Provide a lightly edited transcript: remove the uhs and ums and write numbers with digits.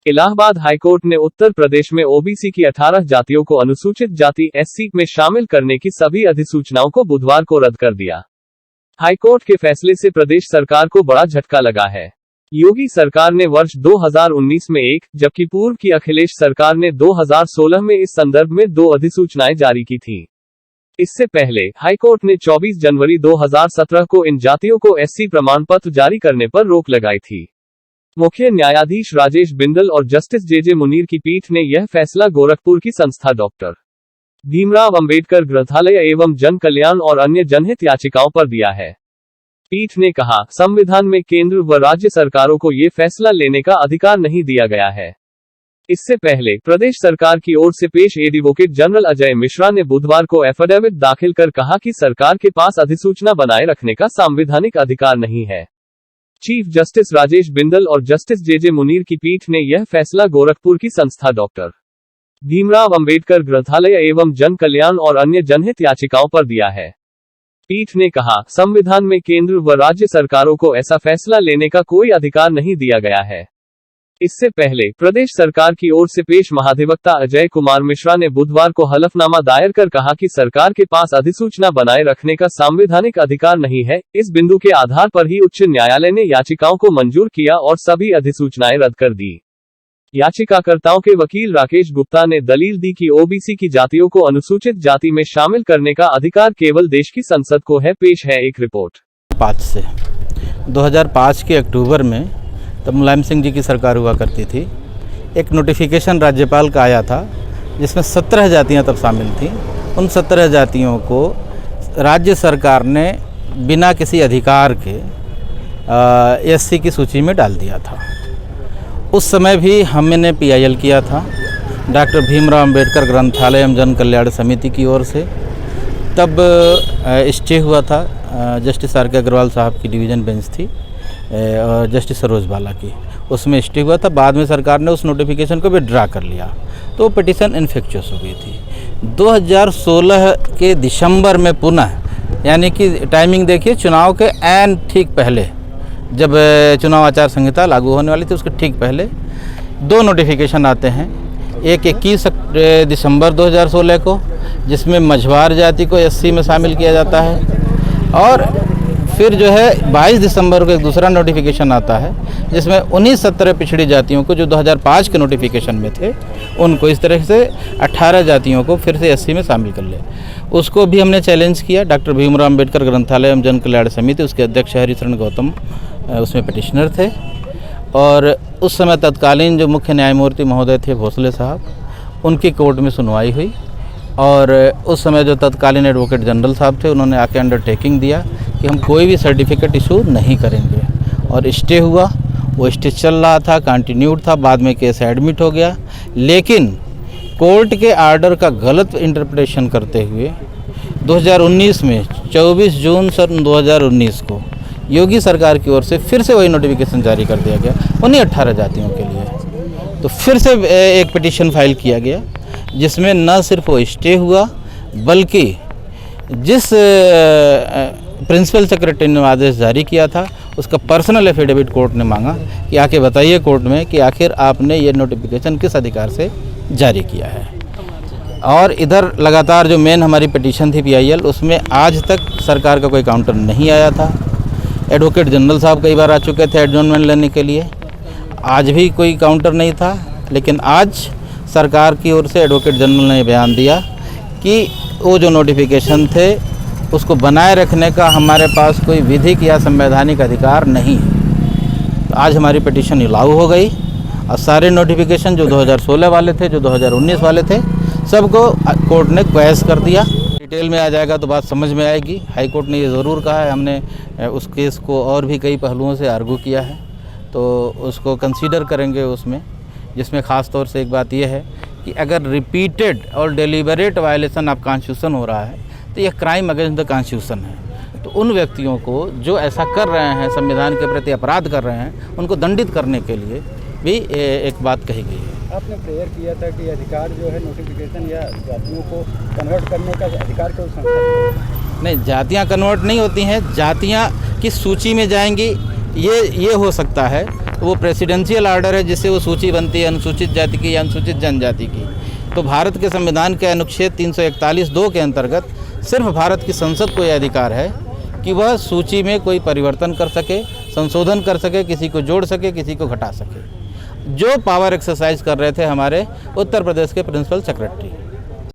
Allahabad high court ने उत्तर प्रदेश में OBC की 18 जातियों को अनुसूचित जाति एससी में शामिल करने की सभी अधिसूचनाओं को बुधवार को रद्द कर दिया। हाईकोर्ट के फैसले से प्रदेश सरकार को बड़ा झटका लगा है। योगी सरकार ने वर्ष 2019 में एक, जबकि पूर्व की अखिलेश सरकार ने 2016 में इस संदर्भ में 2 अधिसूचनाएं जारी की थीं। इससे पहले हाईकोर्ट ने 24 जनवरी 2017 को इन जातियों को एससी प्रमाण पत्र जारी करने पर रोक लगाई थी। मुख्य न्यायाधीश राजेश बिंदल और जस्टिस जेजे मुनीर की पीठ ने यह फैसला गोरखपुर की संस्था डॉक्टर भीमराव अंबेडकर ग्रंथालय एवं जन कल्याण और अन्य जनहित याचिकाओं पर दिया है। पीठ ने कहा, संविधान में केंद्र व राज्य सरकारों को ये फैसला लेने का अधिकार नहीं दिया गया है। इससे पहले प्रदेश सरकार की ओर से पेश एडवोकेट जनरल अजय मिश्रा ने बुधवार को एफिडेविट दाखिल कर कहा कि सरकार के पास अधिसूचना बनाए रखने का संवैधानिक अधिकार नहीं है। चीफ जस्टिस राजेश बिंदल और जस्टिस जेजे मुनीर की पीठ ने यह फैसला गोरखपुर की संस्था डॉक्टर भीमराव अंबेडकर ग्रंथालय एवं जन कल्याण और अन्य जनहित याचिकाओं पर दिया है। पीठ ने कहा, संविधान में केंद्र व राज्य सरकारों को ऐसा फैसला लेने का कोई अधिकार नहीं दिया गया है। इससे पहले प्रदेश सरकार की ओर से पेश महाधिवक्ता अजय कुमार मिश्रा ने बुधवार को हलफनामा दायर कर कहा कि सरकार के पास अधिसूचना बनाए रखने का संवैधानिक अधिकार नहीं है। इस बिंदु के आधार पर ही उच्च न्यायालय ने याचिकाओं को मंजूर किया और सभी अधिसूचनाएं रद्द कर दी। याचिकाकर्ताओं के वकील राकेश गुप्ता ने दलील दी कि ओबीसी की जातियों को अनुसूचित जाति में शामिल करने का अधिकार केवल देश की संसद को है। पेश है एक रिपोर्ट। 2005 के अक्टूबर में तब मुलायम सिंह जी की सरकार हुआ करती थी। एक नोटिफिकेशन राज्यपाल का आया था जिसमें 17 जातियां तब शामिल थीं। उन 17 जातियों को राज्य सरकार ने बिना किसी अधिकार के एससी की सूची में डाल दिया था। उस समय भी हमने पीआईएल किया था डॉक्टर भीमराव अंबेडकर ग्रंथालय एवं जन कल्याण समिति की ओर से। तब स्टे हुआ था जस्टिस आर के अग्रवाल साहब की डिवीज़न बेंच थी और जस्टिस सरोज बाला की, उसमें स्टे हुआ था। बाद में सरकार ने उस नोटिफिकेशन को विड्रा कर लिया तो पिटीशन इन्फेक्चुअस हो गई थी। 2016 के दिसंबर में पुनः, यानी कि टाइमिंग देखिए, चुनाव के ऐन ठीक पहले, जब चुनाव आचार संहिता लागू होने वाली थी उसके ठीक पहले 2 नोटिफिकेशन आते हैं। एक 21 दिसंबर 2016 को, जिसमें मझवार जाति को एससी में शामिल किया जाता है, और फिर जो है 22 दिसंबर को एक दूसरा नोटिफिकेशन आता है जिसमें 19-17 पिछड़ी जातियों को, जो 2005 के नोटिफिकेशन में थे, उनको इस तरह से 18 जातियों को फिर से एससी में शामिल कर ले। उसको भी हमने चैलेंज किया। डॉक्टर भीमराव अंबेडकर ग्रंथालय एवं जन कल्याण समिति, उसके अध्यक्ष हरिशरण गौतम उसमें पिटिशनर थे, और उस समय तत्कालीन जो मुख्य न्यायमूर्ति महोदय थे भोसले साहब, उनकी कोर्ट में सुनवाई हुई। और उस समय जो तत्कालीन एडवोकेट जनरल साहब थे, उन्होंने आके अंडरटेकिंग दिया कि हम कोई भी सर्टिफिकेट इशू नहीं करेंगे, और स्टे हुआ। वो स्टे चल रहा था, कंटिन्यूड था। बाद में केस एडमिट हो गया, लेकिन कोर्ट के आर्डर का गलत इंटरप्रिटेशन करते हुए 2019 में 24 जून सन 2019 को योगी सरकार की ओर से फिर से वही नोटिफिकेशन जारी कर दिया गया उन्हीं 18 जातियों के लिए। तो फिर से एक पिटीशन फाइल किया गया जिसमें न सिर्फ वो स्टे हुआ, बल्कि जिस प्रिंसिपल सेक्रेटरी ने आदेश जारी किया था उसका पर्सनल एफिडेविट कोर्ट ने मांगा कि आके बताइए कोर्ट में कि आखिर आपने ये नोटिफिकेशन किस अधिकार से जारी किया है। और इधर लगातार जो मेन हमारी पिटीशन थी पीआईएल, उसमें आज तक सरकार का कोई काउंटर नहीं आया था। एडवोकेट जनरल साहब कई बार आ चुके थे एडजॉर्नमेंट लेने के लिए, आज भी कोई काउंटर नहीं था। लेकिन आज सरकार की ओर से एडवोकेट जनरल ने बयान दिया कि वो जो नोटिफिकेशन थे उसको बनाए रखने का हमारे पास कोई विधिक या संवैधानिक अधिकार नहीं है। तो आज हमारी पिटीशन लागू हो गई और सारे नोटिफिकेशन जो 2016 वाले थे, जो 2019 वाले थे, सबको कोर्ट ने क्वैश कर दिया। डिटेल में आ जाएगा तो बात समझ में आएगी। हाई कोर्ट ने ये ज़रूर कहा है, हमने उस केस को और भी कई पहलुओं से आर्गू किया है, तो उसको कंसीडर करेंगे उसमें, जिसमें ख़ास तौर से एक बात यह है कि अगर रिपीटेड और डेलिबरेट वायलेशन ऑफ कॉन्स्टिट्यूशन हो रहा है तो यह क्राइम अगेंस्ट द कॉन्स्टिट्यूशन है। तो उन व्यक्तियों को जो ऐसा कर रहे हैं, संविधान के प्रति अपराध कर रहे हैं, उनको दंडित करने के लिए भी एक बात कही गई है। आपने प्रेयर किया था कि अधिकार जो है नोटिफिकेशन या जातियों को कन्वर्ट करने का अधिकार को संस्था नहीं, जातियां कन्वर्ट नहीं होती हैं, जातियां किस सूची में जाएंगी ये हो सकता है। वो प्रेसिडेंशियल ऑर्डर है जिससे वो सूची बनती है अनुसूचित जाति की या अनुसूचित जनजाति की। तो भारत के संविधान के अनुच्छेद 341(2) के अंतर्गत सिर्फ भारत की संसद को यह अधिकार है कि वह सूची में कोई परिवर्तन कर सके, संशोधन कर सके, किसी को जोड़ सके, किसी को घटा सके। जो पावर एक्सरसाइज कर रहे थे हमारे उत्तर प्रदेश के प्रिंसिपल सेक्रेटरी।